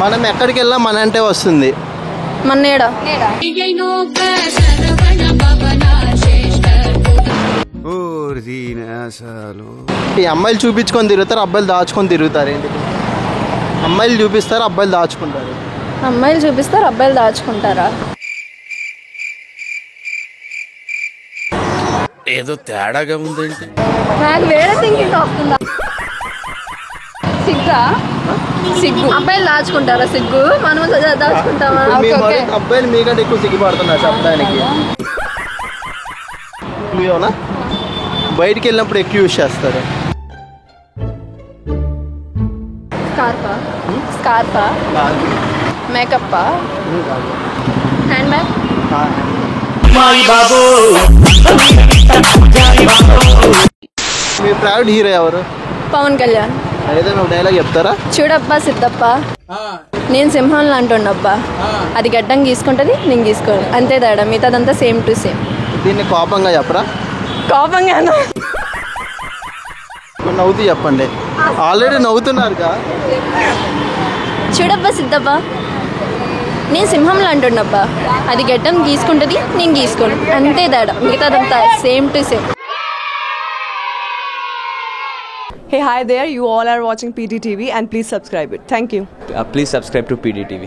మనం ఎక్కడికి వెళ్ళా మన అంటే వస్తుంది. మన నేడ ఈ అమ్మాయిలు చూపించుకొని తిరుగుతారు, అబ్బాయిలు దాచుకొని తిరుగుతారు. ఏంటి? అమ్మాయిలు చూపిస్తారు, అబ్బాయిలు దాచుకుంటారు. అమ్మాయిలు చూపిస్తారు, అబ్బాయిలు దాచుకుంటారా? ఏదో తేడాగా ఉందేంటి? నాకు వేరే థింకింగ్ వస్తుందా? సిగ్గా? సిగ్గు అబ్బాయిలు దాచుకుంటారా? సిగ్గు మనం దాచుకుంటామా? అబ్బాయిలు మీకంటే ఎక్కువ సిగ్గుపడుతున్నారు చెప్పడానికి. నువ్వేమన్నా బయటికి వెళ్ళినప్పుడు ఎక్కువ యూజ్ చేస్తారు. స్కార్ఫా, మేకప్పా, హ్యాండ్ బ్యాగ్. మీ ఫేవరెట్ హీరో ఎవరు? పవన్ కళ్యాణ్. ఏదైనా ఒక డైలాగ్ చెప్తారా? చూడబ్బా సిద్ధప్ప, నేను సింహంలో అంటున్నబ్బా, అది గడ్డం గీసుకుంటుంది, నేను గీసుకోను, అంతే తేడా, మిగతాదంతా సేమ్ టు సేమ్. దీన్ని కోపంగా చెప్పరా? కోపంగానా? నవ్వుతూ చెప్పండి. ఆల్రెడీ నవ్వుతున్నారుగా. చూడబ్బా సిద్ధప్ప, నేను సింహంలో అంటున్నబ్బా, అది గడ్డం గీసుకుంటుంది, నేను గీసుకోను, అంతే తేడా, మిగతాదంతా same to same. Hey, hi there. You all are watching PDTV and please subscribe it. Thank you. Please subscribe to PDTV.